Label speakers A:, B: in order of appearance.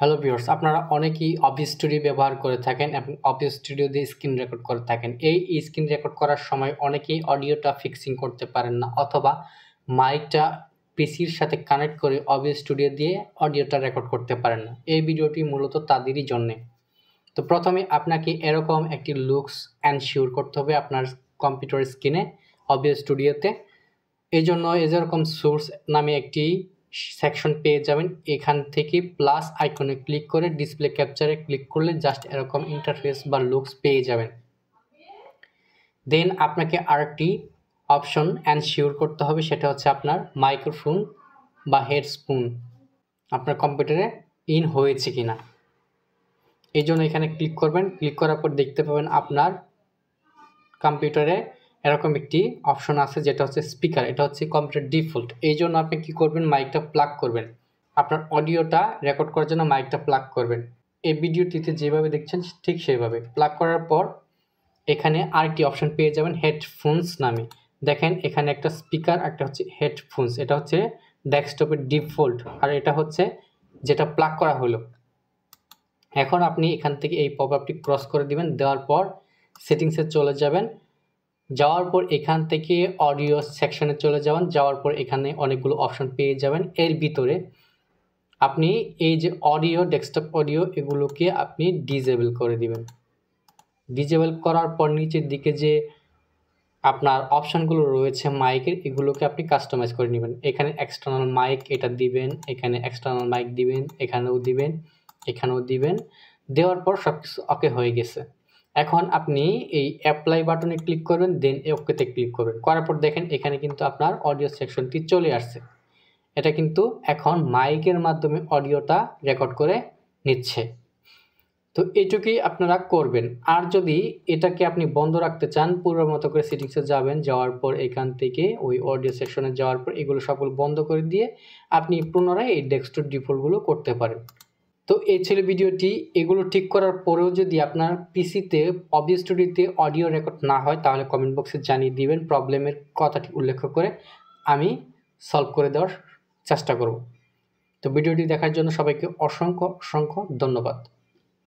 A: Hello viewers, আপনারা অনেকেই office studio ব্যবহার করে থাকেন এবং অফিস স্টুডিও দিয়ে স্ক্রিন রেকর্ড করে থাকেন। এই স্ক্রিন রেকর্ড করার সময় অনেকেই অডিওটা ফিক্সিং করতে পারেন না, অথবা মাইকটা পিসির সাথে কানেক্ট করে অফিস স্টুডিও দিয়ে অডিওটা রেকর্ড করতে পারেন না। এই ভিডিওটি মূলত তাদেরই জন্যে। তো প্রথমে আপনাকে এরকম একটি লুকস এনশিওর করতে হবে আপনার কম্পিউটার স্ক্রিনে অফিস স্টুডিওতে। এই জন্য যেরকম সোর্স নামে একটি সেকশন পেয়ে যাবেন। এখান থেকে প্লাস আইকনে ক্লিক করে ডিসপ্লে ক্যাপচারে ক্লিক করলে জাস্ট এরকম ইন্টারফেস বা লুকস পেয়ে যাবেন। দেন আপনাকে আরেকটি অপশন এনশিওর করতে হবে, সেটা হচ্ছে আপনার মাইক্রোফোন বা হেডফোন আপনার কম্পিউটারে ইন হয়েছে কিনা। এই জন্য এখানে ক্লিক করবেন। ক্লিক করার পর দেখতে পাবেন আপনার কম্পিউটারে এরকম একটি অপশন আছে যেটা হচ্ছে স্পিকার। এটা হচ্ছে কম্পিউটার ডিফল্ট। এই জন্য আপনি কী করবেন, মাইকটা প্লাগ করবেন। আপনার অডিওটা রেকর্ড করার জন্য মাইকটা প্লাগ করবেন। এই ভিডিওটিতে যেভাবে দেখছেন ঠিক সেইভাবে প্লাগ করার পর এখানে আরেকটি অপশন পেয়ে যাবেন হেডফোনস নামে। দেখেন এখানে একটা স্পিকার, একটা হচ্ছে হেডফোনস। এটা হচ্ছে ডেস্কটপের ডিফল্ট, আর এটা হচ্ছে যেটা প্লাগ করা হলো। এখন আপনি এখান থেকে এই পপ আপটি ক্রস করে দিবেন। দেওয়ার পর সেটিংসে চলে যাবেন। যাওয়ার পর এখান থেকে অডিও সেকশনে চলে যাবেন। যাওয়ার পর এখানে অনেকগুলো অপশন পেয়ে যাবেন। এর ভিতরে আপনি এই যে অডিও, ডেস্কটপ অডিও, এগুলোকে আপনি ডিজেবল করে দিবেন। ডিজেবল করার পর নিচের দিকে যে আপনার অপশানগুলো রয়েছে মাইকের, এগুলোকে আপনি কাস্টমাইজ করে নেবেন। এখানে এক্সটার্নাল মাইক এটা দিবেন, এখানে এক্সটার্নাল মাইক দিবেন, এখানেও দিবেন, এখানেও দিবেন। দেওয়ার পর সব কিছু ওকে হয়ে গেছে। এখন আপনি এই অ্যাপ্লাই বাটনে ক্লিক করবেন, দেন ওকেতে ক্লিক করবেন। করার পর দেখেন এখানে কিন্তু আপনার অডিও সেকশনটি চলে আসছে। এটা কিন্তু এখন মাইকের মাধ্যমে অডিওটা রেকর্ড করে নিচ্ছে। তো এইটুকুই আপনারা করবেন। আর যদি এটাকে আপনি বন্ধ রাখতে চান, পূর্বের মতো করে সেটিংসে যাবেন। যাওয়ার পর এখান থেকে ওই অডিও সেকশনে যাওয়ার পর এগুলো সবগুলো বন্ধ করে দিয়ে আপনি পুনরায় এই ডেস্কটপ ডিফল্টগুলো করতে পারেন। তো এই ছিল ভিডিওটি। এগুলো ঠিক করার পরেও যদি আপনার পিসিতে অফিস স্টুডিওতে অডিও রেকর্ড না হয়, তাহলে কমেন্ট বক্সে জানিয়ে দিবেন। প্রবলেমের কথাটি উল্লেখ করে আমি সলভ করে দেওয়ার চেষ্টা করব। তো ভিডিওটি দেখার জন্য সবাইকে অসংখ্য ধন্যবাদ।